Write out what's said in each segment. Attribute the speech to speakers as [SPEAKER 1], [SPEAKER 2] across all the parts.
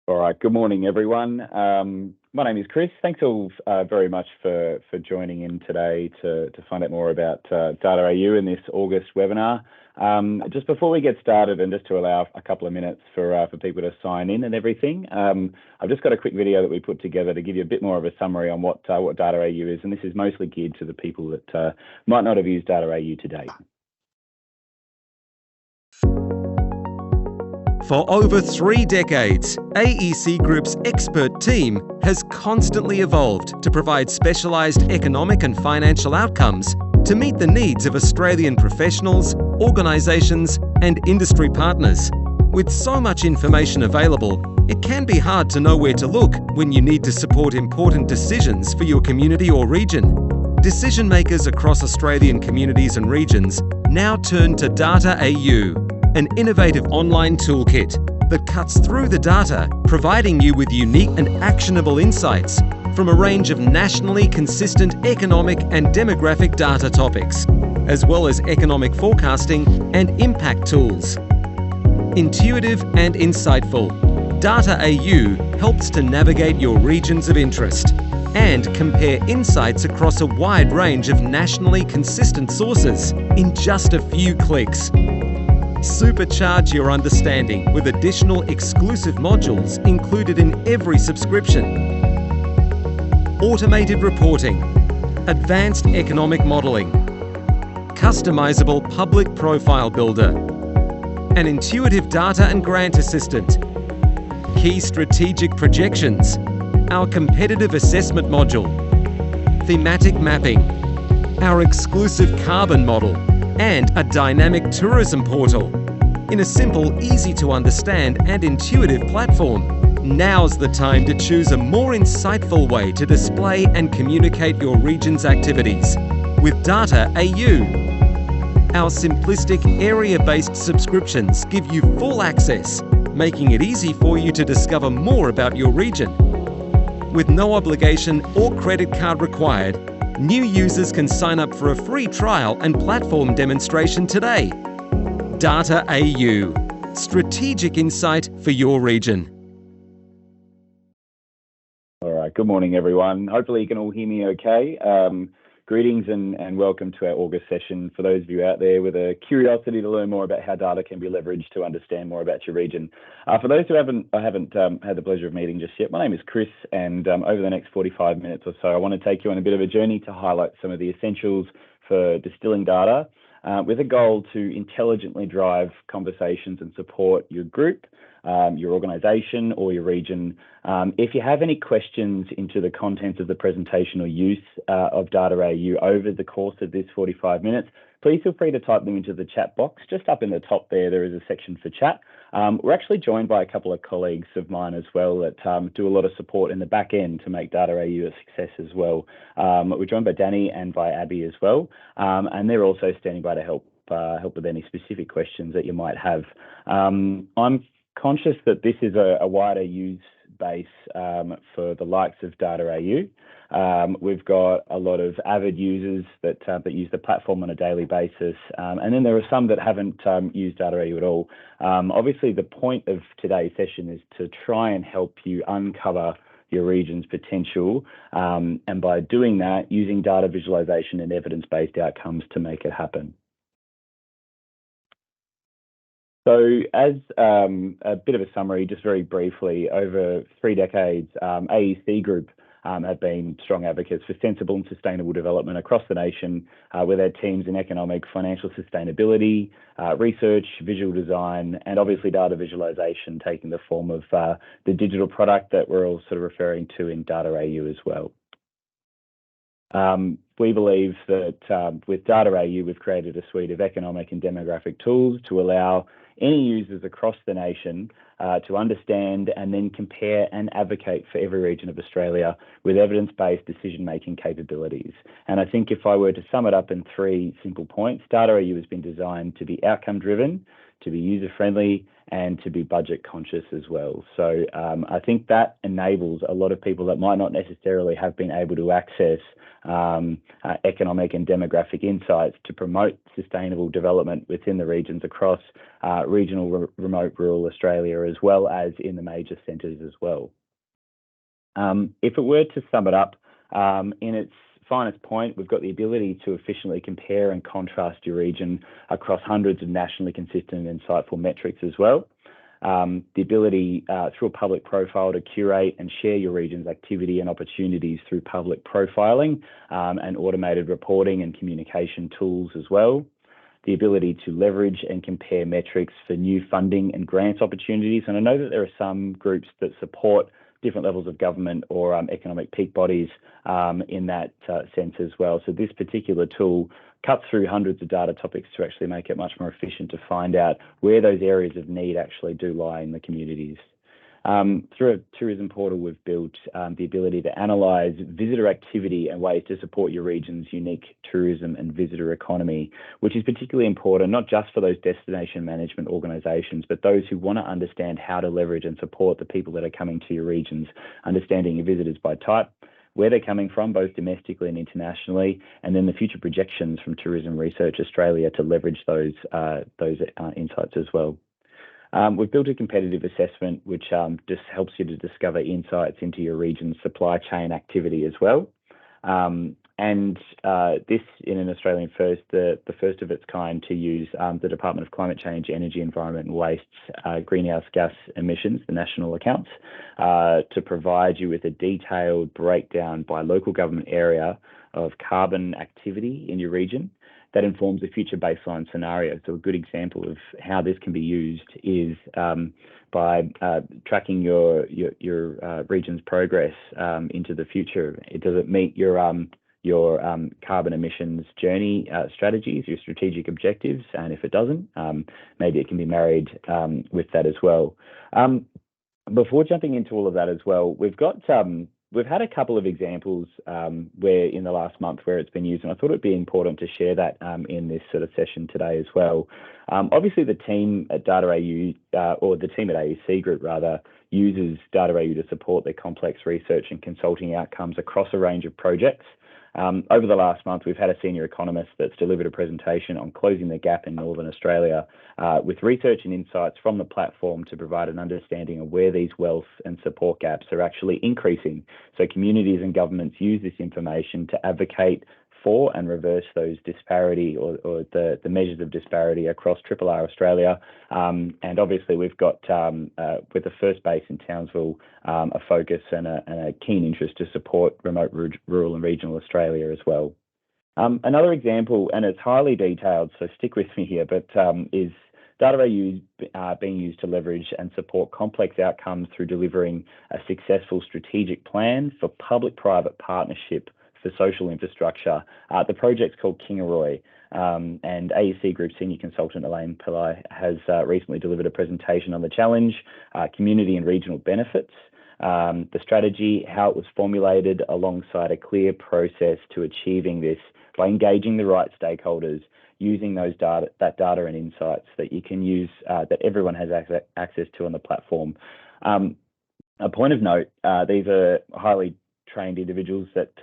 [SPEAKER 1] All right. Good morning, everyone. My name is Chris. Thanks all very much for joining in today to find out more about DataAU in this August webinar. Just before we get started, and just to allow a couple of minutes for people to sign in and everything, I've just got a quick video that we put together to give you a bit more of a summary on what DataAU is, and this is mostly geared to the people that might not have used DataAU to date.
[SPEAKER 2] For over 3 decades, AEC Group's expert team has constantly evolved to provide specialised economic and financial outcomes to meet the needs of Australian professionals, organisations and industry partners. With so much information available, it can be hard to know where to look when you need to support important decisions for your community or region. Decision makers across Australian communities and regions now turn to DataAU, an innovative online toolkit that cuts through the data, providing you with unique and actionable insights from a range of nationally consistent economic and demographic data topics, as well as economic forecasting and impact tools. Intuitive and insightful, DataAU helps to navigate your regions of interest and compare insights across a wide range of nationally consistent sources in just a few clicks. Supercharge your understanding with additional exclusive modules included in every subscription. Automated reporting, advanced economic modelling, customizable public profile builder, an intuitive data and grant assistant, key strategic projections, our competitive assessment module, thematic mapping, our exclusive carbon model, and a dynamic tourism portal. In a simple, easy to understand and intuitive platform, now's the time to choose a more insightful way to display and communicate your region's activities with DataAU. Our simplistic area-based subscriptions give you full access, making it easy for you to discover more about your region. With no obligation or credit card required, new users can sign up for a free trial and platform demonstration today. DataAU, strategic insight for your region.
[SPEAKER 1] All right, good morning, everyone. Hopefully you can all hear me okay. Greetings and welcome to our August session. For those of you out there with a curiosity to learn more about how data can be leveraged to understand more about your region. For those who haven't had the pleasure of meeting just yet, my name is Chris, and over the next 45 minutes or so, I want to take you on a bit of a journey to highlight some of the essentials for distilling data with a goal to intelligently drive conversations and support your group, your organisation or your region. If you have any questions into the contents of the presentation or use of DataAU over the course of this 45 minutes, please feel free to type them into the chat box. Just up in the top there is a section for chat. We're actually joined by a couple of colleagues of mine as well that do a lot of support in the back end to make DataAU a success as well. We're joined by Danny and by Abby as well, and they're also standing by to help with any specific questions that you might have. I'm conscious that this is a wider use base for the likes of DataAU. We've got a lot of avid users that use the platform on a daily basis, and then there are some that haven't used DataAU at all. Obviously, the point of today's session is to try and help you uncover your region's potential, and by doing that, using data visualization and evidence-based outcomes to make it happen. So as a bit of a summary, just very briefly, over 3 decades, AEC Group have been strong advocates for sensible and sustainable development across the nation with our teams in economic, financial sustainability, research, visual design, and obviously data visualization taking the form of the digital product that we're all sort of referring to in DataAU as well. We believe that with DataAU, we've created a suite of economic and demographic tools to allow any users across the nation to understand and then compare and advocate for every region of Australia with evidence-based decision-making capabilities. And I think if I were to sum it up in 3 simple points, DataAU has been designed to be outcome-driven, to be user-friendly, and to be budget conscious as well. So I think that enables a lot of people that might not necessarily have been able to access economic and demographic insights to promote sustainable development within the regions across regional, remote, rural Australia as well as in the major centres as well. If it were to sum it up, in its finest point, we've got the ability to efficiently compare and contrast your region across hundreds of nationally consistent and insightful metrics as well. The ability through a public profile to curate and share your region's activity and opportunities through public profiling and automated reporting and communication tools as well. The ability to leverage and compare metrics for new funding and grants opportunities. And I know that there are some groups that support different levels of government or economic peak bodies in that sense as well. So this particular tool cuts through hundreds of data topics to actually make it much more efficient to find out where those areas of need actually do lie in the communities. Through a tourism portal, we've built the ability to analyse visitor activity and ways to support your region's unique tourism and visitor economy, which is particularly important, not just for those destination management organisations, but those who want to understand how to leverage and support the people that are coming to your regions, understanding your visitors by type, where they're coming from, both domestically and internationally, and then the future projections from Tourism Research Australia to leverage those insights as well. We've built a competitive assessment which just helps you to discover insights into your region's supply chain activity as well. This, in an Australian first, the first of its kind to use the Department of Climate Change, Energy, Environment and Waste's greenhouse gas emissions, the national accounts, to provide you with a detailed breakdown by local government area of carbon activity in your region. That informs a future baseline scenario. So a good example of how this can be used is by tracking your region's progress into the future. Does it meet your carbon emissions journey strategies, your strategic objectives? And if it doesn't, maybe it can be married with that as well. Before jumping into all of that as well, we've had a couple of examples where in the last month where it's been used, and I thought it'd be important to share that in this sort of session today as well. Obviously, the team at DataAU, or the team at AEC Group rather, uses DataAU to support their complex research and consulting outcomes across a range of projects. Over the last month, we've had a senior economist that's delivered a presentation on closing the gap in Northern Australia with research and insights from the platform to provide an understanding of where these wealth and support gaps are actually increasing. So communities and governments use this information to advocate for and reverse those disparity or the measures of disparity across RRR Australia. And obviously we've got, with the first base in Townsville, a focus and a keen interest to support remote, rural and regional Australia as well. Another example, and it's highly detailed, so stick with me here, but is DataAU being used to leverage and support complex outcomes through delivering a successful strategic plan for public-private partnership for social infrastructure. The project's called Kingaroy, and AEC Group Senior Consultant Elaine Pillai has recently delivered a presentation on the challenge, community and regional benefits, the strategy, how it was formulated alongside a clear process to achieving this by engaging the right stakeholders, using that data and insights that you can use, that everyone has access to on the platform. A point of note, these are highly trained individuals that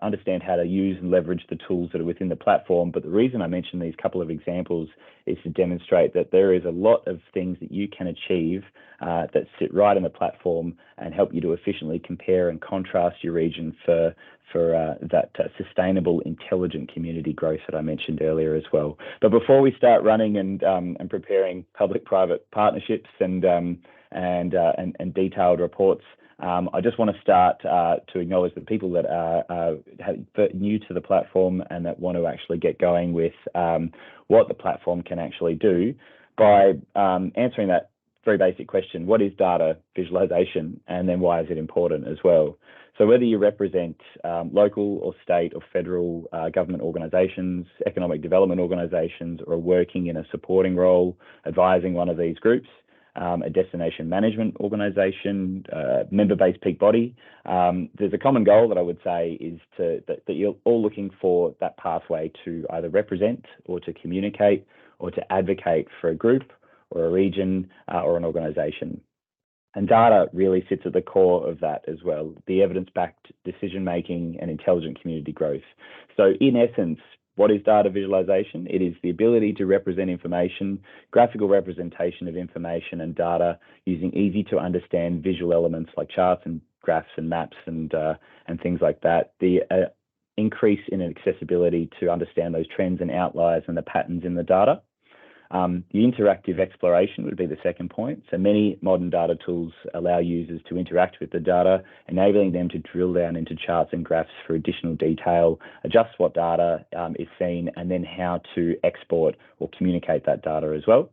[SPEAKER 1] understand how to use and leverage the tools that are within the platform. But the reason I mention these couple of examples is to demonstrate that there is a lot of things that you can achieve that sit right in the platform and help you to efficiently compare and contrast your region for that sustainable, intelligent community growth that I mentioned earlier as well. But before we start running and preparing public-private partnerships and detailed reports, I just want to start to acknowledge the people that are new to the platform and that want to actually get going with what the platform can actually do by answering that very basic question: what is data visualization, and then why is it important as well? So whether you represent local or state or federal government organisations, economic development organisations, or are working in a supporting role, advising one of these groups, a destination management organisation, member-based peak body, there's a common goal that I would say is that you're all looking for that pathway to either represent or to communicate or to advocate for a group or a region or an organisation. And data really sits at the core of that as well, the evidence-backed decision-making and intelligent community growth. So in essence, What is data visualization? It is the ability to represent information, graphical representation of information and data using easy to understand visual elements like charts and graphs and maps and things like that. The increase in accessibility to understand those trends and outliers and the patterns in the data. The interactive exploration would be the second point. So many modern data tools allow users to interact with the data, enabling them to drill down into charts and graphs for additional detail, adjust what data is seen, and then how to export or communicate that data as well.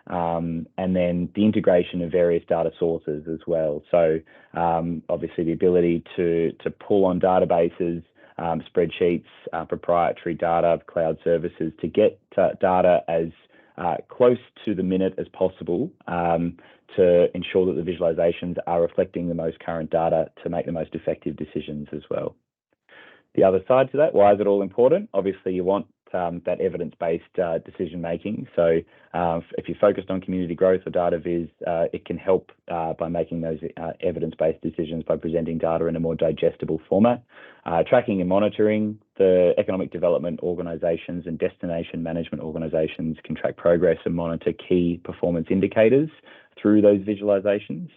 [SPEAKER 1] And then the integration of various data sources as well. So obviously the ability to pull on databases, spreadsheets, proprietary data, cloud services to get data as close to the minute as possible to ensure that the visualizations are reflecting the most current data to make the most effective decisions as well. The other side to that, why is it all important? Obviously, you want that evidence-based decision making. So if you're focused on community growth or data viz, it can help by making those evidence-based decisions by presenting data in a more digestible format. Tracking and monitoring, the economic development organisations and destination management organisations can track progress and monitor key performance indicators through those visualizations.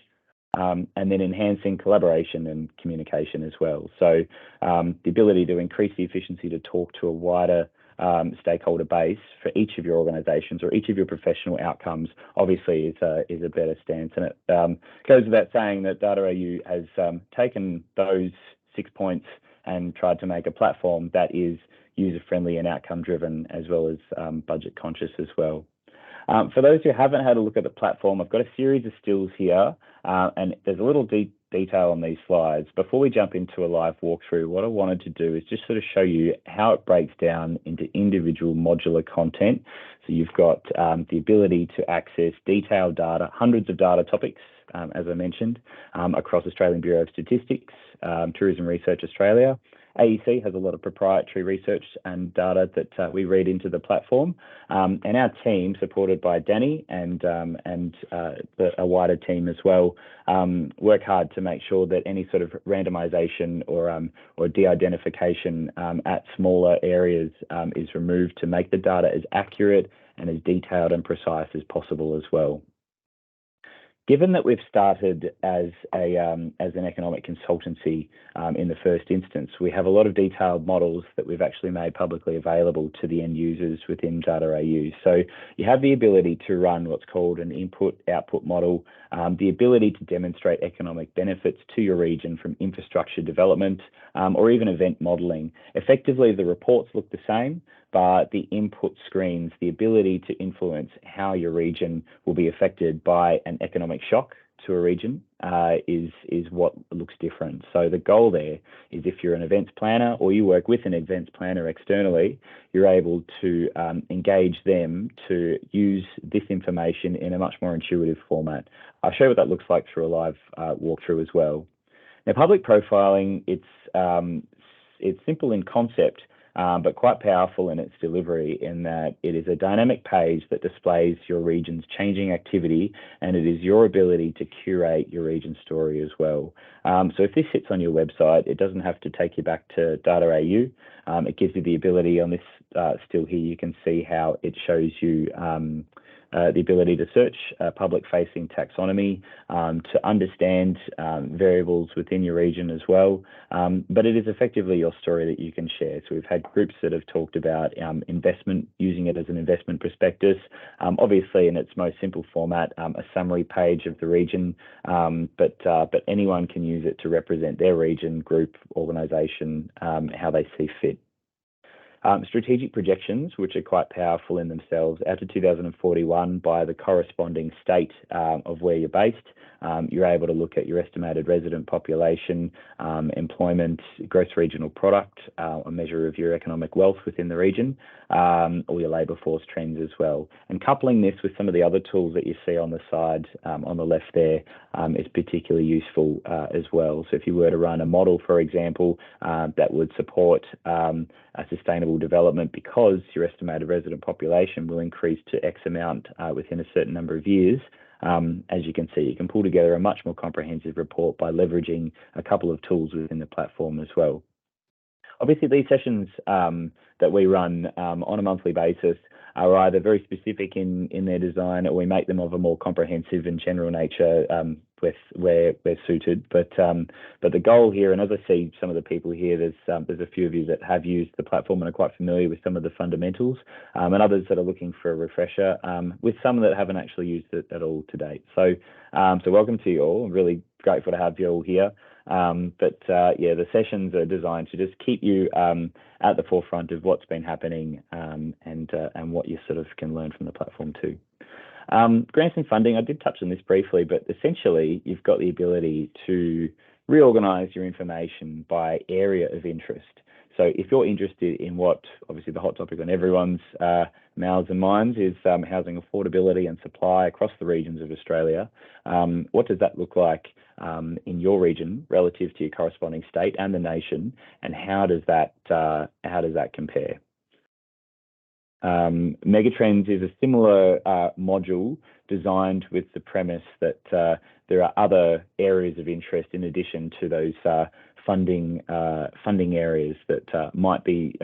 [SPEAKER 1] And then enhancing collaboration and communication as well. So the ability to increase the efficiency to talk to a wider stakeholder base for each of your organisations or each of your professional outcomes obviously is a better stance. And it goes without saying that DataAU has taken those 6 points and tried to make a platform that is user-friendly and outcome-driven as well as budget-conscious as well. For those who haven't had a look at the platform, I've got a series of stills here, and there's a little detail on these slides. Before we jump into a live walkthrough, what I wanted to do is just sort of show you how it breaks down into individual modular content. So you've got the ability to access detailed data, hundreds of data topics, as I mentioned, across Australian Bureau of Statistics, Tourism Research Australia. AEC has a lot of proprietary research and data that we read into the platform, and our team, supported by Danny and a wider team as well, work hard to make sure that any sort of randomization or de-identification at smaller areas is removed to make the data as accurate and as detailed and precise as possible as well. Given that we've started as an economic consultancy in the first instance, we have a lot of detailed models that we've actually made publicly available to the end users within DataAU. So you have the ability to run what's called an input-output model, the ability to demonstrate economic benefits to your region from infrastructure development or even event modelling. Effectively, the reports look the same, but the input screens, the ability to influence how your region will be affected by an economic shock to a region is what looks different. So the goal there is if you're an events planner or you work with an events planner externally, you're able to engage them to use this information in a much more intuitive format. I'll show you what that looks like through a live walkthrough as well. Now, public profiling, it's simple in concept, but quite powerful in its delivery in that it is a dynamic page that displays your region's changing activity, and it is your ability to curate your region's story as well. So if this sits on your website, it doesn't have to take you back to DataAU. It gives you the ability on this still here, you can see how it shows you the ability to search public-facing taxonomy, to understand variables within your region as well. But it is effectively your story that you can share. So we've had groups that have talked about investment, using it as an investment prospectus, obviously in its most simple format, a summary page of the region, but anyone can use it to represent their region, group, organisation, how they see fit. Strategic projections, which are quite powerful in themselves, out to 2041 by the corresponding state of where you're based. You're able to look at your estimated resident population, employment, gross regional product, a measure of your economic wealth within the region, or your labour force trends as well. And coupling this with some of the other tools that you see on the side, on the left there, is particularly useful as well. So if you were to run a model, for example, that would support a sustainable development because your estimated resident population will increase to X amount within a certain number of years. As you can see, you can pull together a much more comprehensive report by leveraging a couple of tools within the platform as well. Obviously, these sessions that we run on a monthly basis are either very specific in their design, or we make them of a more comprehensive and general nature where suited. But the goal here, and as I see some of the people here, there's a few of you that have used the platform and are quite familiar with some of the fundamentals, and others that are looking for a refresher, with some that haven't actually used it at all to date. So welcome to you all. I'm really grateful to have you all here. Yeah, the sessions are designed to just keep you at the forefront of what's been happening, and what you sort of can learn from the platform too. Grants and funding, I did touch on this briefly, but essentially you've got the ability to reorganize your information by area of interest. So if you're interested in what, obviously the hot topic on everyone's mouths and minds is housing affordability and supply across the regions of Australia, what does that look like in your region relative to your corresponding state and the nation, and how does that compare? Megatrends is a similar module designed with the premise that there are other areas of interest in addition to those funding areas that might be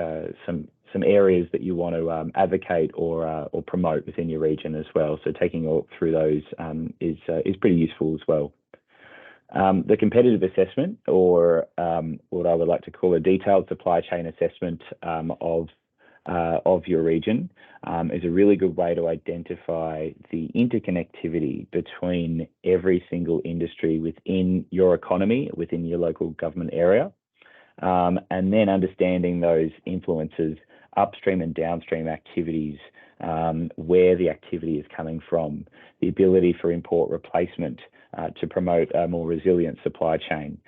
[SPEAKER 1] some areas that you want to advocate or promote within your region as well. So taking all through those is pretty useful as well. The competitive assessment, or what I would like to call a detailed supply chain assessment of your region, is a really good way to identify the interconnectivity between every single industry within your economy, within your local government area, and then understanding those influences upstream and downstream activities, where the activity is coming from, the ability for import replacement to promote a more resilient supply chain.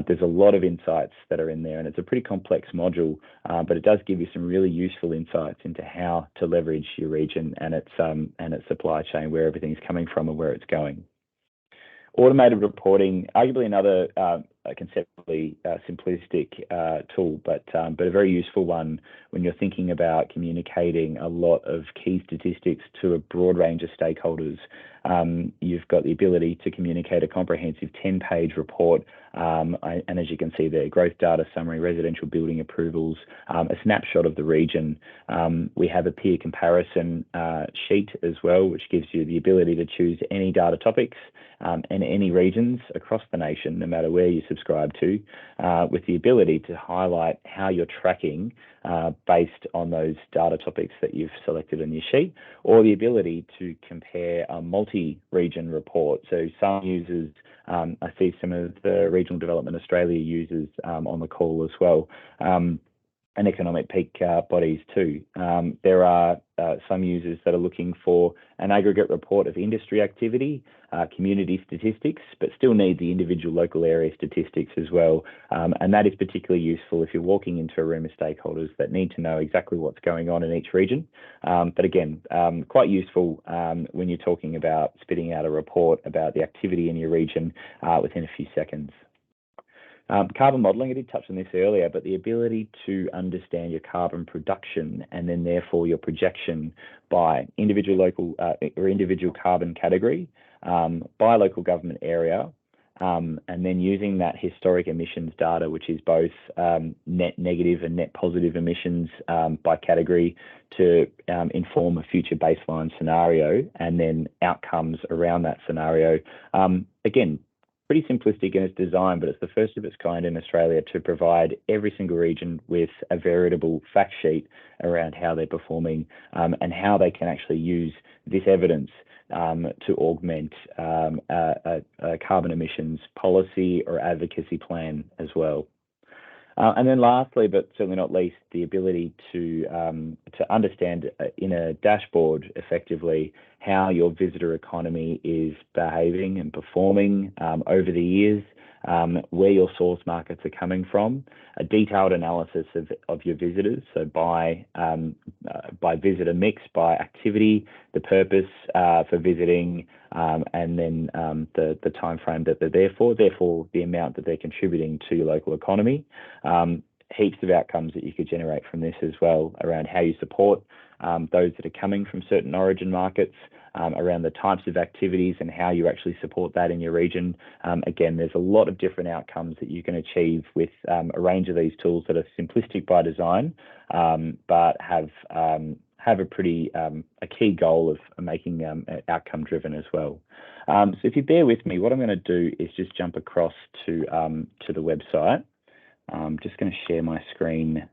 [SPEAKER 1] There's a lot of insights that are in there, and it's a pretty complex module, but it does give you some really useful insights into how to leverage your region and its supply chain, where everything's coming from and where it's going. Automated reporting, arguably another conceptually simplistic tool, but a very useful one when you're thinking about communicating a lot of key statistics to a broad range of stakeholders. You've got the ability to communicate a comprehensive 10-page report, and as you can see there, growth data summary, residential building approvals, a snapshot of the region. We have a peer comparison sheet as well, which gives you the ability to choose any data topics and any regions across the nation, no matter where you subscribe to, with the ability to highlight how you're tracking based on those data topics that you've selected in your sheet, or the ability to compare a multi-region report. So some users, I see some of the Regional Development Australia users on the call as well, and economic peak bodies too. There are some users that are looking for an aggregate report of industry activity, community statistics, but still need the individual local area statistics as well. And that is particularly useful if you're walking into a room of stakeholders that need to know exactly what's going on in each region. But again, quite useful when you're talking about spitting out a report about the activity in your region within a few seconds. Carbon modelling, I did touch on this earlier, but the ability to understand your carbon production and then therefore your projection by individual local or individual carbon category, by local government area, and then using that historic emissions data, which is both net negative and net positive emissions by category, to inform a future baseline scenario and then outcomes around that scenario. Again, pretty simplistic in its design, but it's the first of its kind in Australia to provide every single region with a veritable fact sheet around how they're performing, and how they can actually use this evidence to augment a carbon emissions policy or advocacy plan as well. And then lastly, but certainly not least, the ability to understand in a dashboard effectively how your visitor economy is behaving and performing over the years, where your source markets are coming from, a detailed analysis of your visitors, so by visitor mix, by activity, the purpose for visiting, and then the time frame that they're there for, therefore the amount that they're contributing to your local economy. Heaps of outcomes that you could generate from this as well around how you support those that are coming from certain origin markets, around the types of activities and how you actually support that in your region. Again, there's a lot of different outcomes that you can achieve with a range of these tools that are simplistic by design, but have a pretty a key goal of making outcome driven as well. So if you bear with me, what I'm going to do is just jump across to the website. I'm just going to share my screen.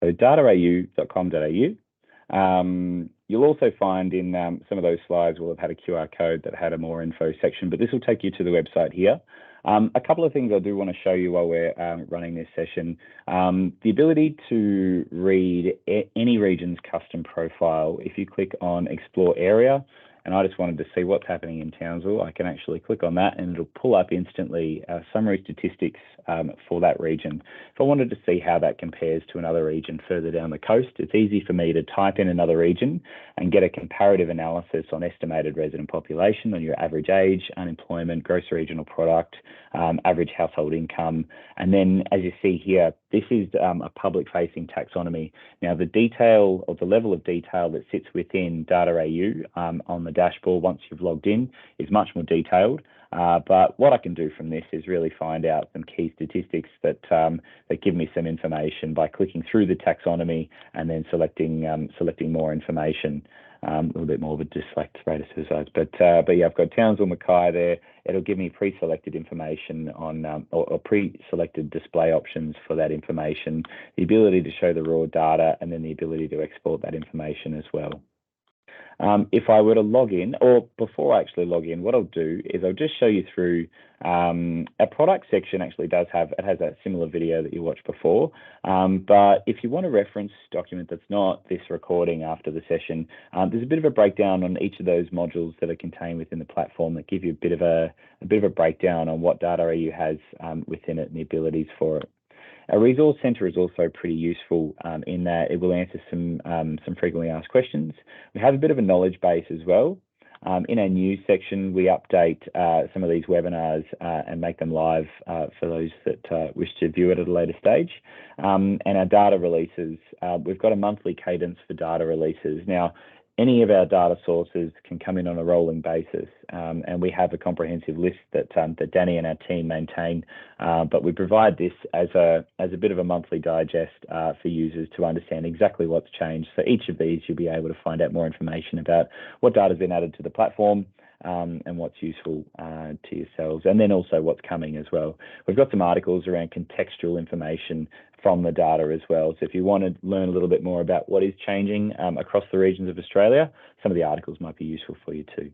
[SPEAKER 1] So dataau.com.au. You'll also find in some of those slides will have had a QR code that had a more info section, but this will take you to the website here. A couple of things I do want to show you while we're running this session. The ability to read any region's custom profile. If you click on Explore Area, and I just wanted to see what's happening in Townsville, I can actually click on that and it'll pull up instantly summary statistics for that region. If I wanted to see how that compares to another region further down the coast, it's easy for me to type in another region and get a comparative analysis on estimated resident population, on your average age, unemployment, gross regional product, average household income. And then as you see here, this is a public-facing taxonomy. Now, the detail or the level of detail that sits within DataAU on the dashboard once you've logged in is much more detailed. But what I can do from this is really find out some key statistics that give me some information by clicking through the taxonomy and then selecting more information. A little bit more of a dyslect rate of suicides, but yeah, I've got Townsville, Mackay there. It'll give me pre-selected information on or pre-selected display options for that information, the ability to show the raw data, and then the ability to export that information as well. If I were to log in, or before I actually log in, what I'll do is I'll just show you through our product section actually has that similar video that you watched before. But if you want a reference document that's not this recording after the session, there's a bit of a breakdown on each of those modules that are contained within the platform that give you a bit of a breakdown on what DataAU has within it and the abilities for it. Our resource center is also pretty useful in that it will answer some frequently asked questions. We have a bit of a knowledge base as well. In our news section, we update some of these webinars and make them live for those that wish to view it at a later stage. And our data releases, we've got a monthly cadence for data releases. Now, any of our data sources can come in on a rolling basis, and we have a comprehensive list that Danny and our team maintain. But we provide this as a bit of a monthly digest for users to understand exactly what's changed. So each of these, you'll be able to find out more information about what data has been added to the platform, and what's useful to yourselves, and then also what's coming as well. We've got some articles around contextual information from the data as well. So if you want to learn a little bit more about what is changing across the regions of Australia, some of the articles might be useful for you too.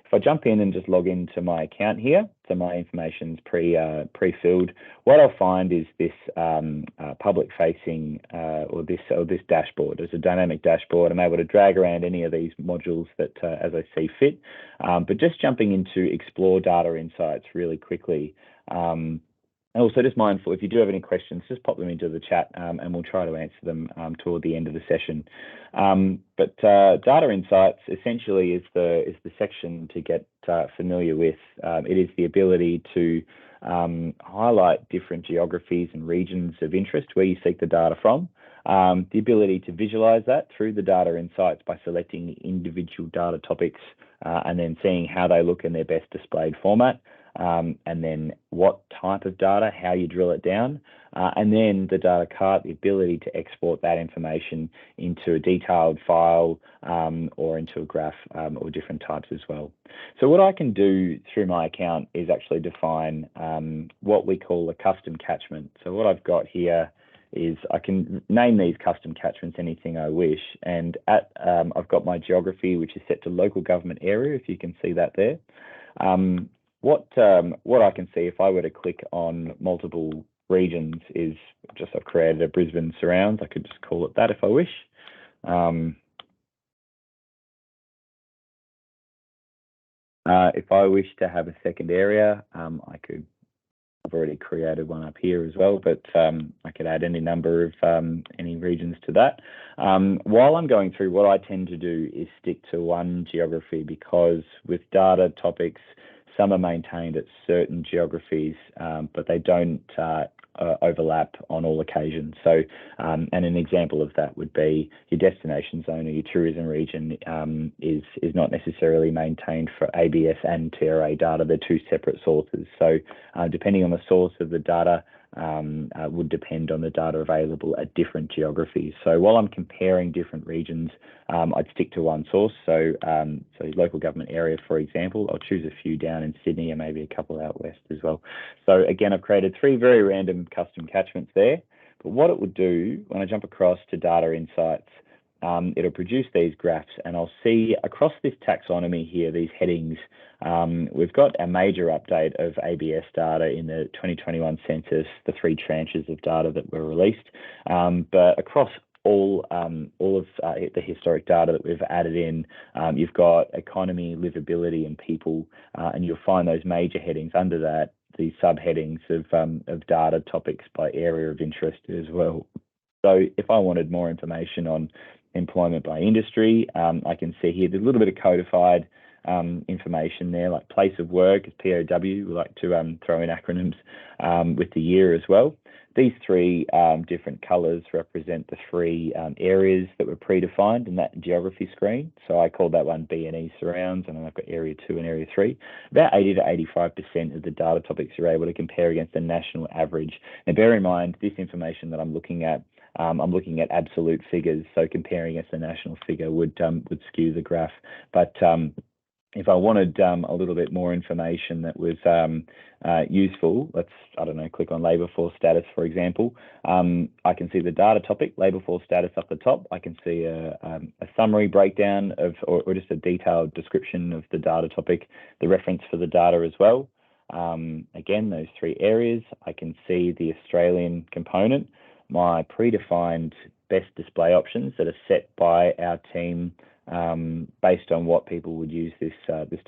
[SPEAKER 1] If I jump in and just log into my account here, so my information's pre-filled, what I'll find is this public-facing or this dashboard. There's a dynamic dashboard. I'm able to drag around any of these modules that as I see fit. But just jumping into Explore Data Insights really quickly. And also just mindful, if you do have any questions, just pop them into the chat and we'll try to answer them toward the end of the session. But Data Insights essentially is the section to get familiar with. It is the ability to highlight different geographies and regions of interest where you seek the data from. The ability to visualize that through the Data Insights by selecting individual data topics and then seeing how they look in their best displayed format. And then what type of data, how you drill it down, and then the data cart, the ability to export that information into a detailed file or into a graph or different types as well. So what I can do through my account is actually define what we call a custom catchment. So what I've got here is I can name these custom catchments anything I wish, and I've got my geography, which is set to local government area, if you can see that there. What I can see if I were to click on multiple regions is just I've created a Brisbane surrounds. I could just call it that if I wish. If I wish to have a second area, I could I've already created one up here as well, but I could add any number of any regions to that. While I'm going through, what I tend to do is stick to one geography, because with data topics, some are maintained at certain geographies, but they don't overlap on all occasions. So, and an example of that would be your destination zone or your tourism region is not necessarily maintained for ABS and TRA data. They're two separate sources. So, depending on the source of the data, would depend on the data available at different geographies. So while I'm comparing different regions, I'd stick to one source. So, local government area, for example, I'll choose a few down in Sydney and maybe a couple out west as well. So again, I've created 3 very random custom catchments there. But what it would do when I jump across to data insights, it'll produce these graphs, and I'll see across this taxonomy here, these headings, we've got a major update of ABS data in the 2021 census, the 3 tranches of data that were released. But across all of the historic data that we've added in, you've got economy, livability, and people, and you'll find those major headings under that, the subheadings of data topics by area of interest as well. So if I wanted more information on employment by industry, I can see here there's a little bit of codified information there, like place of work is POW. We like to throw in acronyms with the year as well. These 3 different colours represent the 3 areas that were predefined in that geography screen. So I called that one B&E surrounds, and then I've got area 2 and area 3. About 80 to 85% of the data topics you're able to compare against the national average. Now bear in mind, this information that I'm looking at absolute figures, so comparing against the national figure would skew the graph. But if I wanted a little bit more information that was useful, let's, I don't know, click on labour force status, for example. I can see the data topic, labour force status up the top. I can see a summary breakdown of, or just a detailed description of the data topic, the reference for the data as well. Again, those 3 areas. I can see the Australian component, my predefined best display options that are set by our team based on what people would use this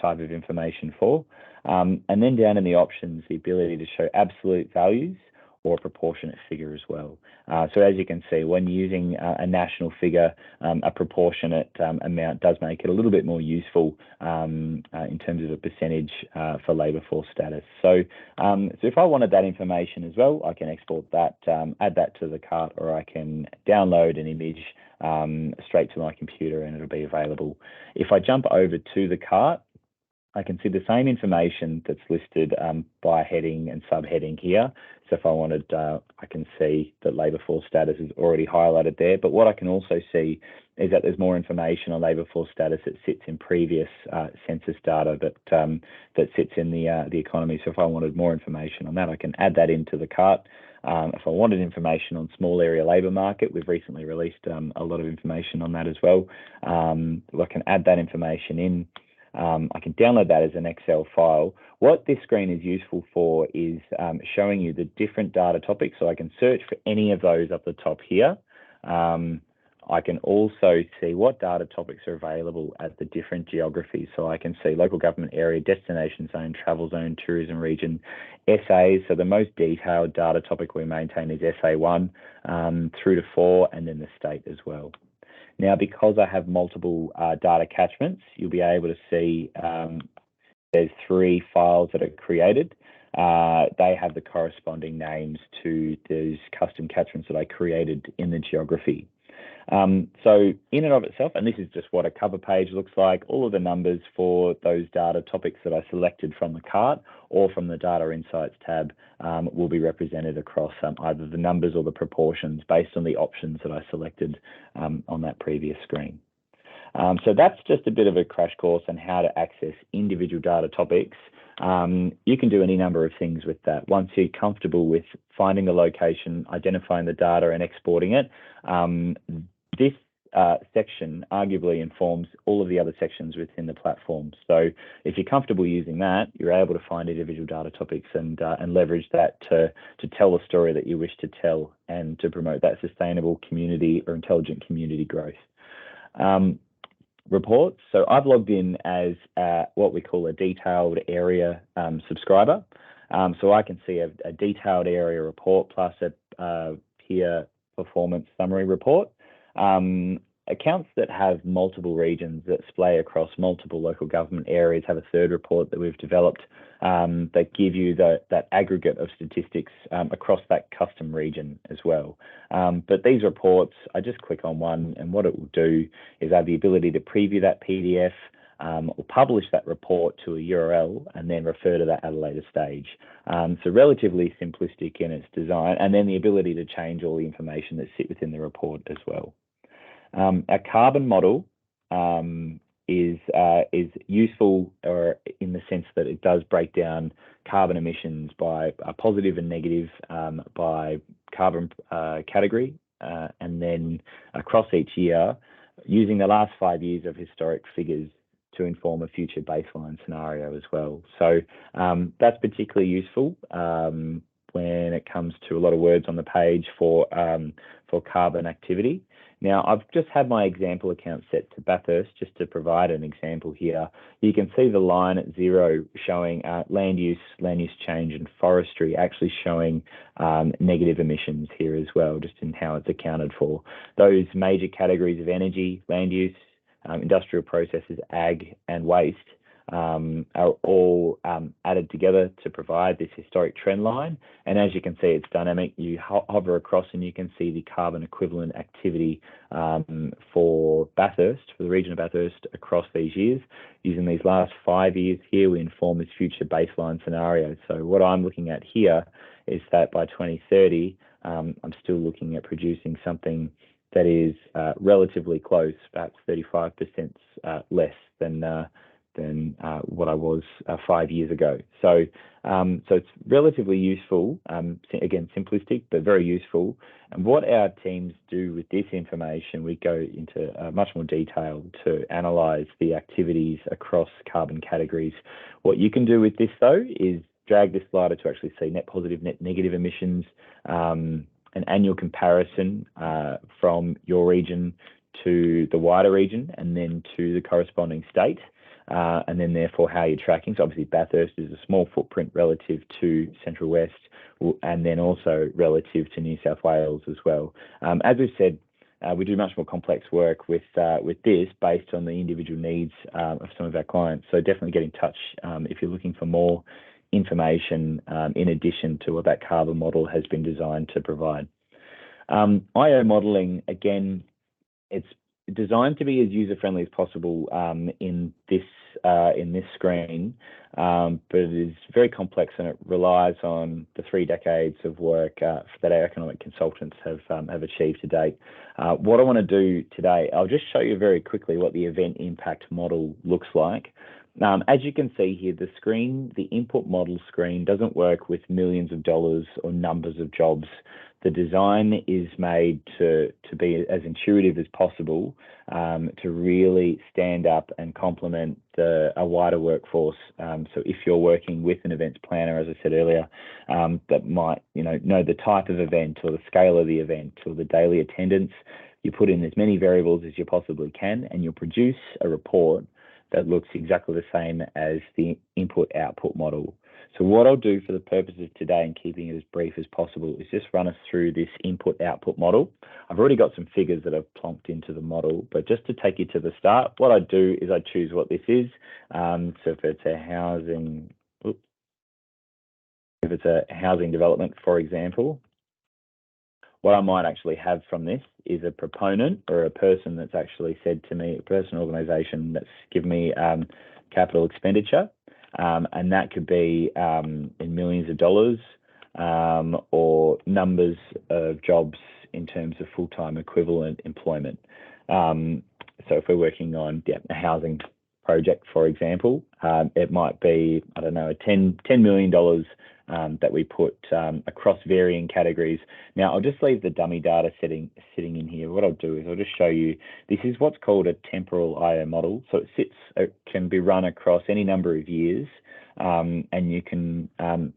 [SPEAKER 1] type of information for. And then down in the options, the ability to show absolute values or a proportionate figure as well. So as you can see, when using a national figure, a proportionate amount does make it a little bit more useful in terms of a percentage for labour force status. So, if I wanted that information as well, I can export that, add that to the cart, or I can download an image straight to my computer and it'll be available. If I jump over to the cart, I can see the same information that's listed by heading and subheading here. So if I wanted, I can see that labour force status is already highlighted there. But what I can also see is that there's more information on labour force status that sits in previous census data that sits in the economy. So if I wanted more information on that, I can add that into the cart. If I wanted information on small area labour market, we've recently released a lot of information on that as well. I can add that information in. I can download that as an Excel file. What this screen is useful for is showing you the different data topics. So I can search for any of those up the top here. I can also see what data topics are available at the different geographies. So I can see local government area, destination zone, travel zone, tourism region, SAs. So the most detailed data topic we maintain is SA1 through to 4, and then the state as well. Now, because I have multiple data catchments, you'll be able to see there's 3 files that are created. They have the corresponding names to those custom catchments that I created in the geography. So in and of itself, and this is just what a cover page looks like, all of the numbers for those data topics that I selected from the cart or from the Data Insights tab will be represented across either the numbers or the proportions based on the options that I selected on that previous screen. So that's just a bit of a crash course on how to access individual data topics. You can do any number of things with that. Once you're comfortable with finding the location, identifying the data and exporting it, this section arguably informs all of the other sections within the platform. So if you're comfortable using that, you're able to find individual data topics and leverage that to tell the story that you wish to tell and to promote that sustainable community or intelligent community growth. Reports. So I've logged in as what we call a detailed area subscriber. So I can see a detailed area report plus a peer performance summary report. Accounts that have multiple regions that splay across multiple local government areas have a third report that we've developed that give you that aggregate of statistics across that custom region as well. But these reports, I just click on one, and what it will do is I have the ability to preview that PDF or publish that report to a URL and then refer to that at a later stage. So relatively simplistic in its design, and then the ability to change all the information that sit within the report as well. Our carbon model is useful, or in the sense that it does break down carbon emissions by positive and negative by carbon category, and then across each year, using the last 5 years of historic figures to inform a future baseline scenario as well. So that's particularly useful when it comes to a lot of words on the page for carbon activity. Now, I've just had my example account set to Bathurst just to provide an example here. You can see the line at 0 showing land use change, and forestry actually showing negative emissions here as well, just in how it's accounted for. Those major categories of energy, land use, industrial processes, ag, and waste are all added together to provide this historic trend line. And as you can see, it's dynamic. You hover across and you can see the carbon equivalent activity for Bathurst, for the region of Bathurst, across these years. Using these last 5 years here, we inform this future baseline scenario. So what I'm looking at here is that by 2030, I'm still looking at producing something that is relatively close, perhaps 35% less than what I was 5 years ago. So it's relatively useful, again, simplistic, but very useful. And what our teams do with this information, we go into much more detail to analyze the activities across carbon categories. What you can do with this, though, is drag this slider to actually see net positive, net negative emissions, an annual comparison from your region to the wider region, and then to the corresponding state. And then therefore how you're tracking. So obviously Bathurst is a small footprint relative to Central West, and then also relative to New South Wales as well. As we've said, we do much more complex work with this based on the individual needs of some of our clients. So definitely get in touch if you're looking for more information in addition to what that carbon model has been designed to provide. IO modelling, again, it's designed to be as user-friendly as possible in this screen, but it is very complex, and it relies on the 3 decades of work that our economic consultants have achieved to date. What I want to do today, I'll just show you very quickly what the event impact model looks like. As you can see here, the input model screen doesn't work with millions of dollars or numbers of jobs. The design is made to be as intuitive as possible, to really stand up and complement a wider workforce. So if you're working with an events planner, as I said earlier, that might know the type of event or the scale of the event or the daily attendance, you put in as many variables as you possibly can, and you'll produce a report that looks exactly the same as the input-output model. So what I'll do for the purposes of today, and keeping it as brief as possible, is just run us through this input-output model. I've already got some figures that I've plonked into the model, but just to take you to the start, what I do is I choose what this is. So if it's a housing development, for example, what I might actually have from this is a proponent, or a person that's actually said to me, a person or organisation that's given me capital expenditure, and that could be in millions of dollars, or numbers of jobs in terms of full-time equivalent employment. So if we're working on a housing project, for example, it might be, I don't know, $10 million that we put across varying categories. Now, I'll just leave the dummy data sitting in here. What I'll do is I'll just show you, this is what's called a temporal IO model. So it can be run across any number of years, and you can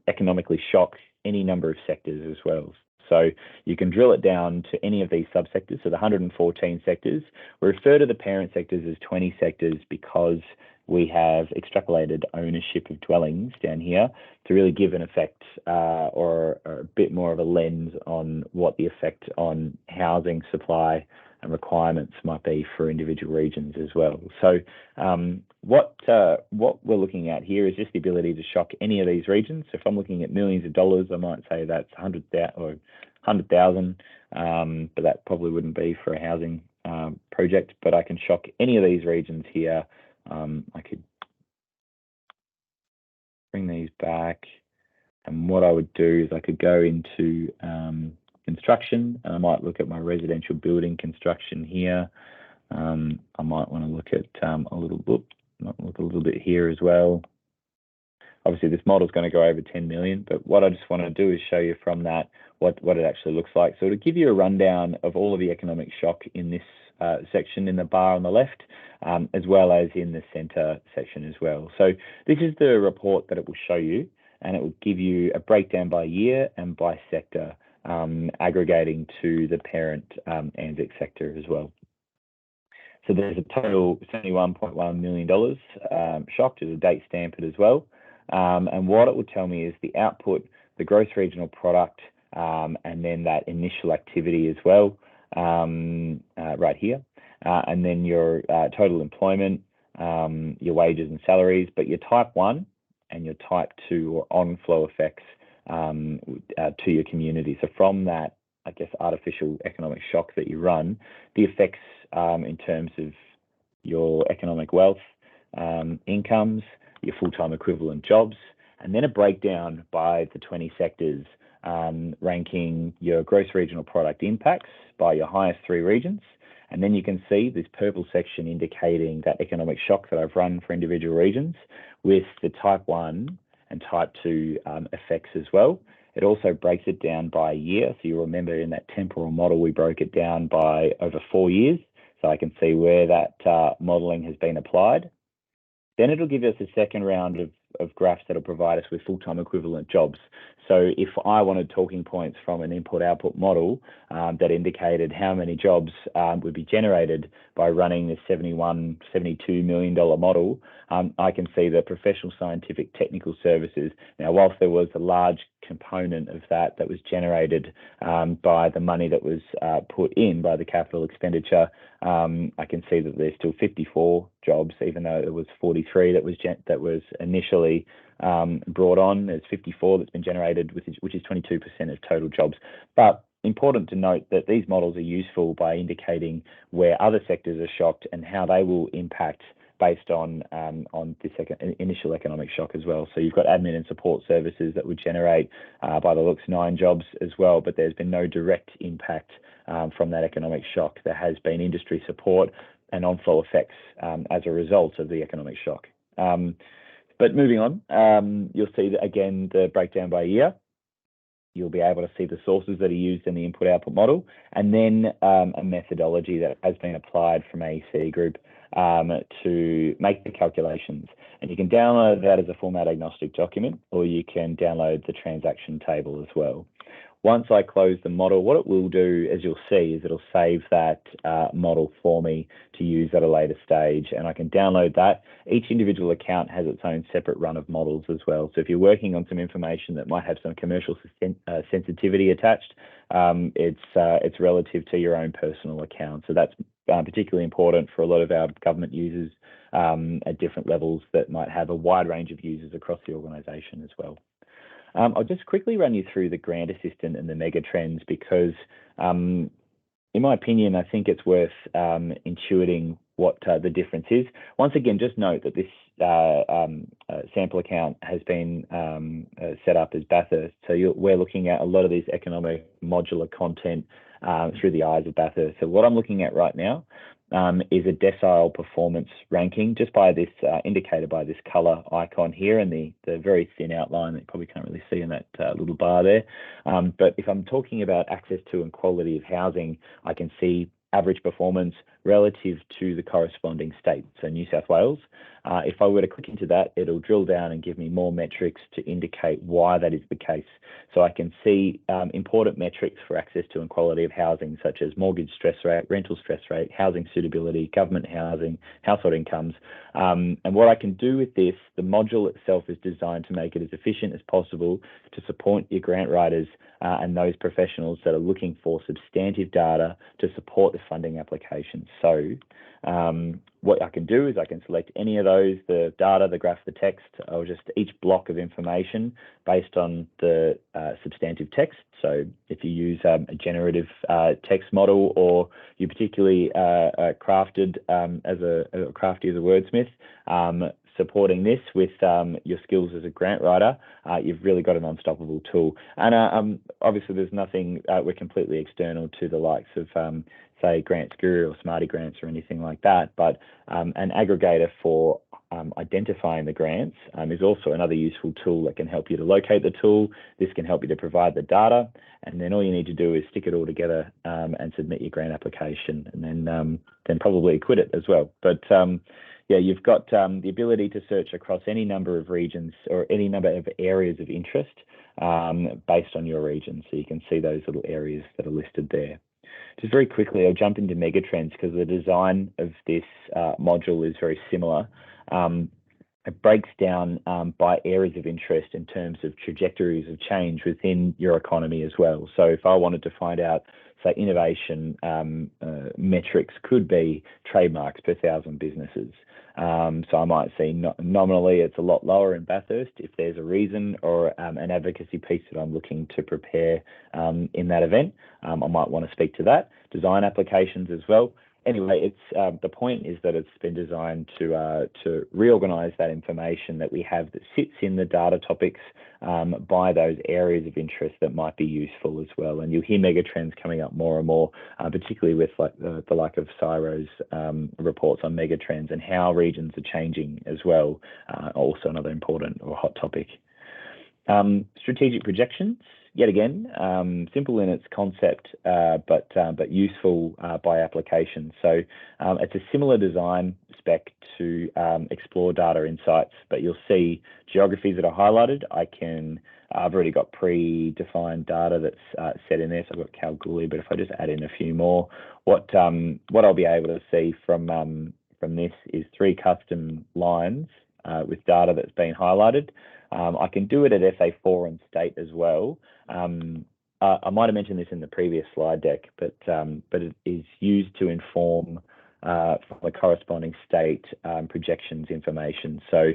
[SPEAKER 1] economically shock any number of sectors as well. So you can drill it down to any of these subsectors. So the 114 sectors, we refer to the parent sectors as 20 sectors because we have extrapolated ownership of dwellings down here to really give an effect or a bit more of a lens on what the effect on housing supply and requirements might be for individual regions as well. So what we're looking at here is just the ability to shock any of these regions. So if I'm looking at millions of dollars, I might say that's 100,000 or 100,000, but that probably wouldn't be for a housing project. But I can shock any of these regions here. I could bring these back, and what I would do is I could go into construction, and I might look at my residential building construction here. I might want to look at a little bit here as well. Obviously, this model is going to go over 10 million, but what I just want to do is show you from that what it actually looks like. So to give you a rundown of all of the economic shock in this section in the bar on the left, as well as in the center section as well. So this is the report that it will show you, and it will give you a breakdown by year and by sector, aggregating to the parent ANZIC sector as well. So there's a total $71.1 million shocked. There's a date stamped as well. And what it will tell me is the output, the gross regional product, and then that initial activity as well, right here. And then your total employment, your wages and salaries, but your type 1 and your type 2 or on-flow effects to your community. So from that, I guess, artificial economic shock that you run, the effects in terms of your economic wealth, incomes, your full-time equivalent jobs, and then a breakdown by the 20 sectors, ranking your gross regional product impacts by your highest 3 regions. And then you can see this purple section indicating that economic shock that I've run for individual regions with the type 1 and type 2 effects as well. It also breaks it down by year. So you remember in that temporal model, we broke it down by over 4 years. So I can see where that modeling has been applied. Then it'll give us a second round of graphs that'll provide us with full-time equivalent jobs. So if I wanted talking points from an input-output model that indicated how many jobs would be generated by running this $72 million model, I can see the professional, scientific, technical services. Now, whilst there was a large component of that was generated by the money that was put in by the capital expenditure, I can see that there's still 54 jobs, even though there was 43 that was initially brought on. There's 54 that's been generated, which is 22% of total jobs. But important to note that these models are useful by indicating where other sectors are shocked and how they will impact based on this initial economic shock as well. So you've got admin and support services that would generate, by the looks, 9 jobs as well, but there's been no direct impact from that economic shock. There has been industry support and on-flow effects as a result of the economic shock. But moving on, you'll see that again, the breakdown by year. You'll be able to see the sources that are used in the input-output model, and then a methodology that has been applied from AEC Group to make the calculations. And you can download that as a format agnostic document, or you can download the transaction table as well. Once I close the model, what it will do, as you'll see, is it'll save that model for me to use at a later stage, and I can download that. Each individual account has its own separate run of models as well. So if you're working on some information that might have some commercial sensitivity attached, it's relative to your own personal account. So that's particularly important for a lot of our government users at different levels that might have a wide range of users across the organisation as well. I'll just quickly run you through the grant assistant and the mega trends because, in my opinion, I think it's worth intuiting what the difference is. Once again, just note that this sample account has been set up as Bathurst. So we're looking at a lot of these economic modular content through the eyes of Bathurst. So what I'm looking at right now is a decile performance ranking, just by this indicated by this color icon here and the very thin outline that you probably can't really see in that little bar there. But if I'm talking about access to and quality of housing, I can see average performance, relative to the corresponding state, so New South Wales. If I were to click into that, it'll drill down and give me more metrics to indicate why that is the case. So I can see important metrics for access to and quality of housing, such as mortgage stress rate, rental stress rate, housing suitability, government housing, household incomes. And what I can do with this, the module itself is designed to make it as efficient as possible to support your grant writers and those professionals that are looking for substantive data to support the funding application. So what I can do is I can select any of those, the data, the graph, the text, or just each block of information based on the substantive text. So if you use a generative text model, or you particularly crafty as a wordsmith, supporting this with your skills as a grant writer, you've really got an unstoppable tool. And obviously there's nothing, we're completely external to the likes of say Grants Guru or Smarty Grants or anything like that, but an aggregator for identifying the grants is also another useful tool that can help you to locate the tool. This can help you to provide the data, and then all you need to do is stick it all together and submit your grant application, and then probably quit it as well. But yeah, you've got the ability to search across any number of regions or any number of areas of interest based on your region. So you can see those little areas that are listed there. Just very quickly, I'll jump into megatrends because the design of this module is very similar. It breaks down by areas of interest in terms of trajectories of change within your economy as well. So if I wanted to find out, say, innovation metrics could be trademarks per 1,000 businesses. So I might see nominally it's a lot lower in Bathurst. If there's a reason or an advocacy piece that I'm looking to prepare in that event, I might want to speak to that. Design applications as well. Anyway, it's the point is that it's been designed to reorganize that information that we have that sits in the data topics by those areas of interest that might be useful as well. And you'll hear megatrends coming up more and more, particularly with the like of CSIRO's reports on megatrends and how regions are changing as well. Also another important or hot topic. Strategic projections. Yet again, simple in its concept, but useful by application. So it's a similar design spec to explore data insights, but you'll see geographies that are highlighted. I've already got predefined data that's set in there. So I've got Kalgoorlie, but if I just add in a few more, what I'll be able to see from this is 3 custom lines with data that's been highlighted. I can do it at SA4 and state as well. I might have mentioned this in the previous slide deck, but it is used to inform from the corresponding state projections information. So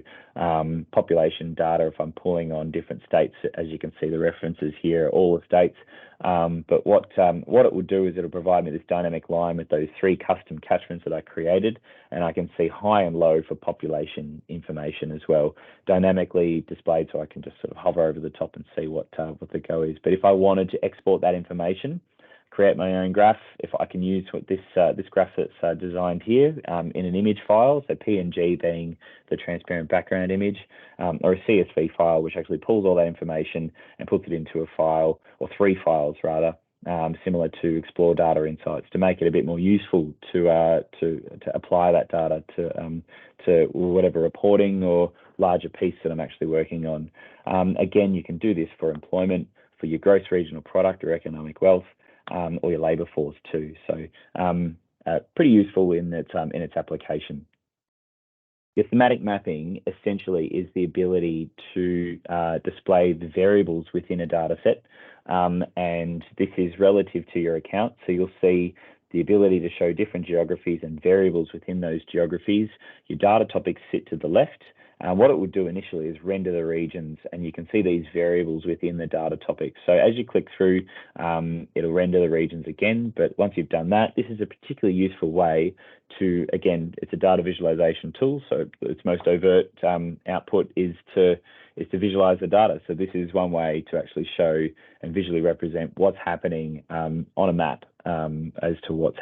[SPEAKER 1] population data, if I'm pulling on different states, as you can see the references here, all the states. But what it will do is it'll provide me this dynamic line with those 3 custom catchments that I created, and I can see high and low for population information as well, dynamically displayed, so I can just sort of hover over the top and see what the go is. But if I wanted to export that information, create my own graph, if I can use what this graph that's designed here in an image file, so PNG being the transparent background image, or a CSV file, which actually pulls all that information and puts it into a file, or 3 files rather, similar to Explore Data Insights, to make it a bit more useful to apply that data to whatever reporting or larger piece that I'm actually working on. Again, you can do this for employment, for your gross regional product or economic wealth, or your labour force too. So pretty useful in its application. Your thematic mapping essentially is the ability to display the variables within a data set, and this is relative to your account. So you'll see the ability to show different geographies and variables within those geographies. Your data topics sit to the left. What it will do initially is render the regions, and you can see these variables within the data topics. So as you click through, it'll render the regions again. But once you've done that, this is a particularly useful way to, again, it's a data visualization tool. So its most overt output is to visualize the data. So this is one way to actually show and visually represent what's happening on a map as to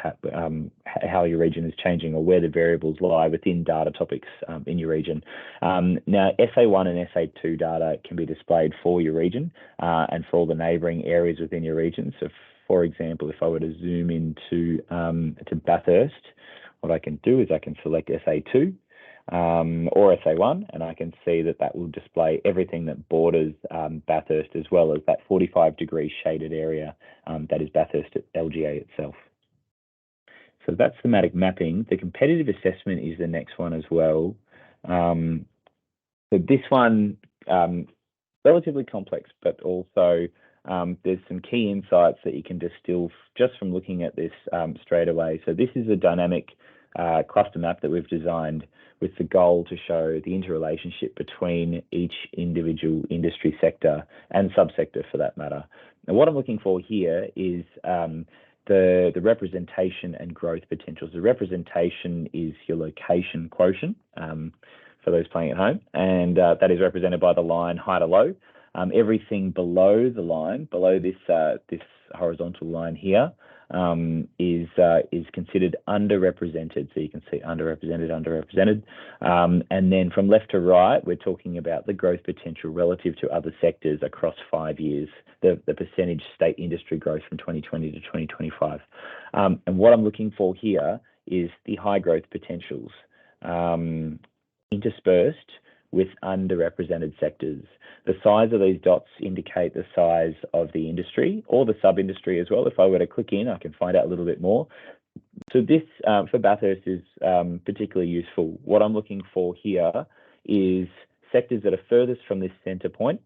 [SPEAKER 1] how your region is changing, or where the variables lie within data topics in your region. Now, SA1 and SA2 data can be displayed for your region and for all the neighbouring areas within your region. So For example, if I were to zoom into to Bathurst, what I can do is I can select SA2 or SA1, and I can see that that will display everything that borders Bathurst, as well as that 45-degree shaded area that is Bathurst LGA itself. So that's thematic mapping. The competitive assessment is the next one as well. So this one, relatively complex, but also there's some key insights that you can distill just from looking at this straight away. So this is a dynamic cluster map that we've designed with the goal to show the interrelationship between each individual industry sector and subsector for that matter. Now, what I'm looking for here is the representation and growth potentials. The representation is your location quotient for those playing at home, and that is represented by the line high to low. Everything below the line, below this this horizontal line here, is considered underrepresented. So you can see underrepresented. And then from left to right, we're talking about the growth potential relative to other sectors across 5 years, the percentage state industry growth from 2020 to 2025. And what I'm looking for here is the high growth potentials interspersed with underrepresented sectors. The size of these dots indicate the size of the industry or the sub-industry as well. If I were to click in, I can find out a little bit more. So this, for Bathurst, is particularly useful. What I'm looking for here is sectors that are furthest from this centre point.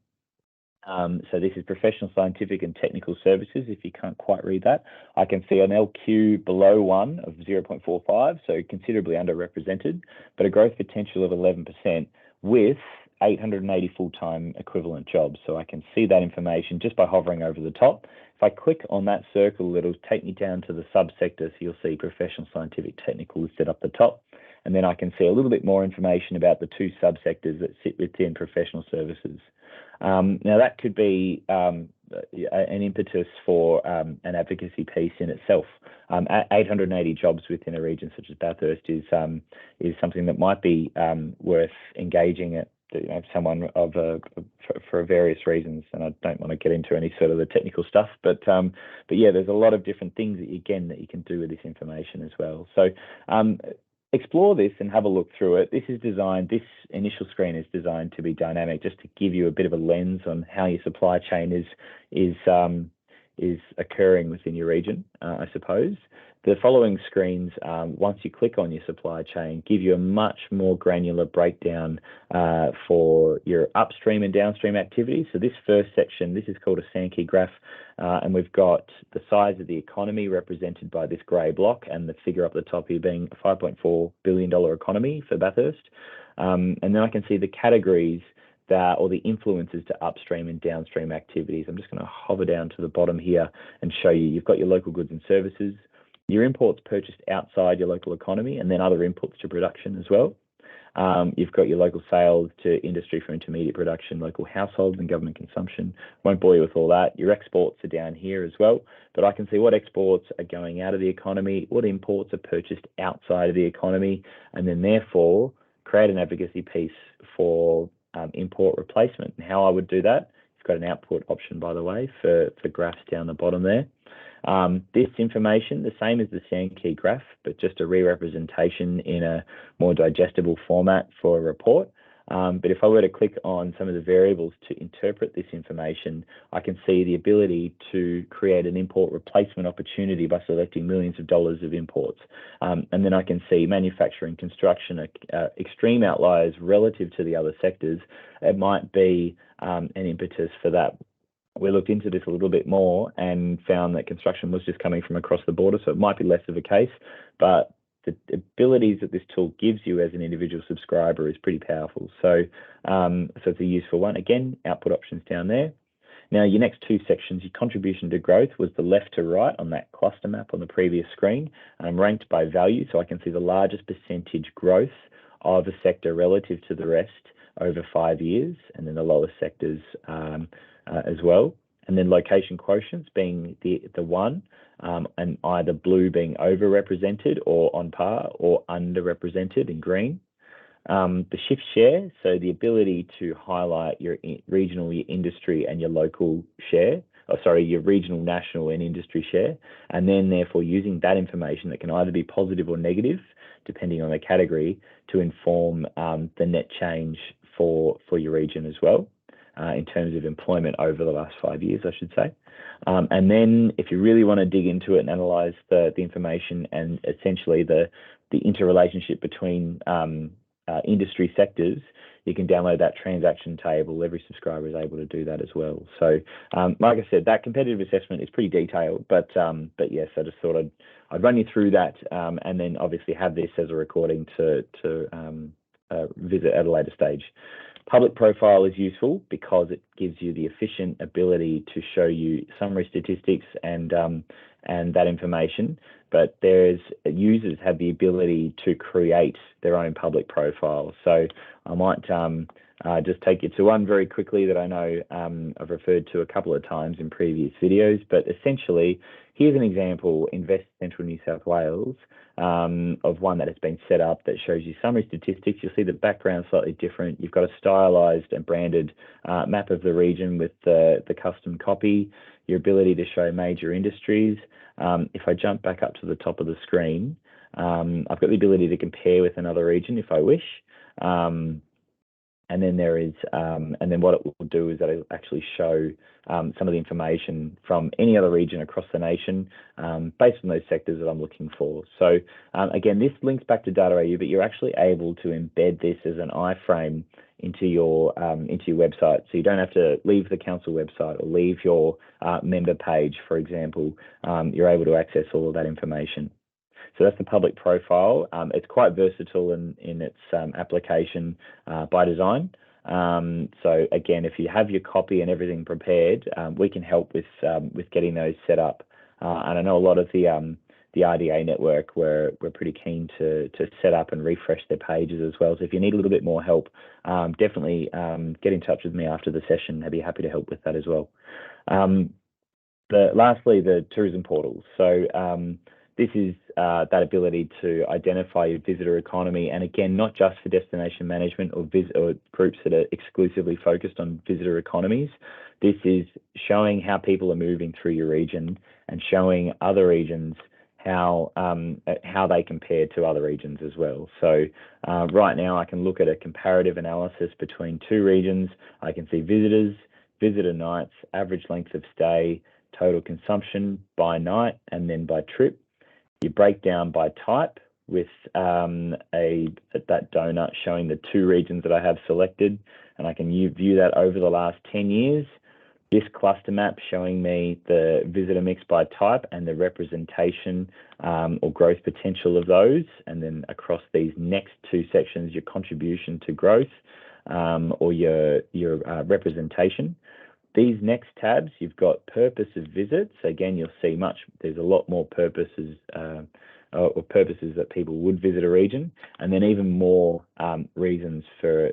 [SPEAKER 1] So this is professional, scientific and technical services. If you can't quite read that, I can see an LQ below 1 of 0.45, so considerably underrepresented, but a growth potential of 11% with 880 full-time equivalent jobs. So I can see that information just by hovering over the top. If I click on that circle, it'll take me down to the subsector. So you'll see professional, scientific, technical listed up the top. And then I can see a little bit more information about the two subsectors that sit within professional services. Now that could be an impetus for an advocacy piece in itself. 880 jobs within a region such as Bathurst is something that might be worth engaging at someone for various reasons, and I don't want to get into any sort of the technical stuff, but yeah, there's a lot of different things that you can do with this information as well. So explore this and have a look through it. This initial screen is designed to be dynamic, just to give you a bit of a lens on how your supply chain is occurring within your region, I suppose. The following screens, once you click on your supply chain, give you a much more granular breakdown for your upstream and downstream activities. So this first section, this is called a Sankey graph, and we've got the size of the economy represented by this grey block, and the figure up the top here being a $5.4 billion economy for Bathurst. And then I can see the categories or the influences to upstream and downstream activities. I'm just going to hover down to the bottom here and show you. You've got your local goods and services, your imports purchased outside your local economy, and then other inputs to production as well. You've got your local sales to industry for intermediate production, local households and government consumption. Won't bore you with all that. Your exports are down here as well, but I can see what exports are going out of the economy, what imports are purchased outside of the economy, and then therefore create an advocacy piece for import replacement. And how I would do that, it's got an output option, by the way, for graphs down the bottom there. This information, the same as the Sankey graph, but just a re-representation in a more digestible format for a report. But if I were to click on some of the variables to interpret this information, I can see the ability to create an import replacement opportunity by selecting millions of dollars of imports. And then I can see manufacturing, construction, extreme outliers relative to the other sectors. It might be an impetus for that. We looked into this a little bit more and found that construction was just coming from across the border, so it might be less of a case, but the abilities that this tool gives you as an individual subscriber is pretty powerful. So it's a useful one. Again, output options down there. Now, your next two sections, your contribution to growth was the left to right on that cluster map on the previous screen, ranked by value, so I can see the largest percentage growth of a sector relative to the rest over 5 years, and then the lowest sectors as well. And then location quotients being the one, and either blue being overrepresented or on par, or underrepresented in green. The shift share, so the ability to highlight your regional, your industry and your local share, your regional, national, and industry share, and then therefore using that information that can either be positive or negative, depending on the category, to inform the net change for your region as well, in terms of employment over the last 5 years, I should say. And then if you really want to dig into it and analyze the information and essentially the interrelationship between industry sectors, you can download that transaction table. Every subscriber is able to do that as well. So, like I said, that competitive assessment is pretty detailed, but yes, I just thought I'd run you through that, and then obviously have this as a recording to visit at a later stage. Public profile is useful because it gives you the efficient ability to show you summary statistics and that information, but users have the ability to create their own public profile. So I might just take you to one very quickly that I know I've referred to a couple of times in previous videos, but essentially here's an example, Invest Central New South Wales, of one that has been set up that shows you summary statistics. You'll see the background slightly different. You've got a stylized and branded map of the region with the custom copy, your ability to show major industries. If I jump back up to the top of the screen, I've got the ability to compare with another region if I wish. And then and then what it will do is that it'll actually show some of the information from any other region across the nation, based on those sectors that I'm looking for. So again, this links back to DataAU, but you're actually able to embed this as an iframe into your website. So you don't have to leave the council website or leave your member page, for example. You're able to access all of that information. So that's the public profile. It's quite versatile in its application by design. So again, if you have your copy and everything prepared, we can help with getting those set up. And I know a lot of the RDA network we're pretty keen to set up and refresh their pages as well. So if you need a little bit more help, definitely get in touch with me after the session. I'd be happy to help with that as well. Lastly, the tourism portals. So this is that ability to identify your visitor economy, and again, not just for destination management or groups that are exclusively focused on visitor economies. This is showing how people are moving through your region and showing other regions how they compare to other regions as well. So right now, I can look at a comparative analysis between two regions. I can see visitors, visitor nights, average length of stay, total consumption by night, and then by trip. You break down by type with that donut showing the two regions that I have selected, and I can view that over the last 10 years. This cluster map showing me the visitor mix by type and the representation or growth potential of those, and then across these next two sections, your contribution to growth or your representation. These next tabs, you've got purpose of visits. Again, you'll see there's a lot more purposes or purposes that people would visit a region, and then even more reasons or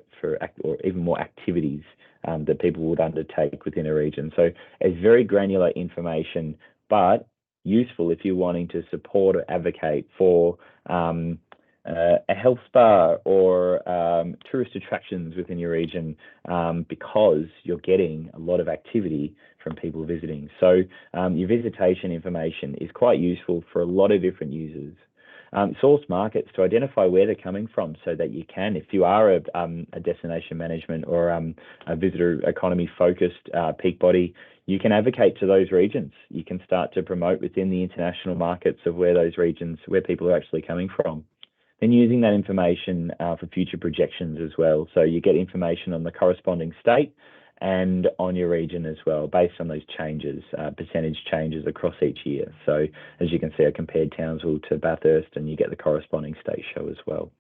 [SPEAKER 1] even more activities that people would undertake within a region. So it's very granular information, but useful if you're wanting to support or advocate for a health spa or tourist attractions within your region, because you're getting a lot of activity from people visiting. So your visitation information is quite useful for a lot of different users. Source markets to identify where they're coming from, so that you can, if you are a destination management or a visitor economy focused peak body, you can advocate to those regions. You can start to promote within the international markets of where people are actually coming from. Then using that information for future projections as well. So you get information on the corresponding state and on your region as well, based on those changes, percentage changes across each year. So as you can see, I compared Townsville to Bathurst, and you get the corresponding state show as well.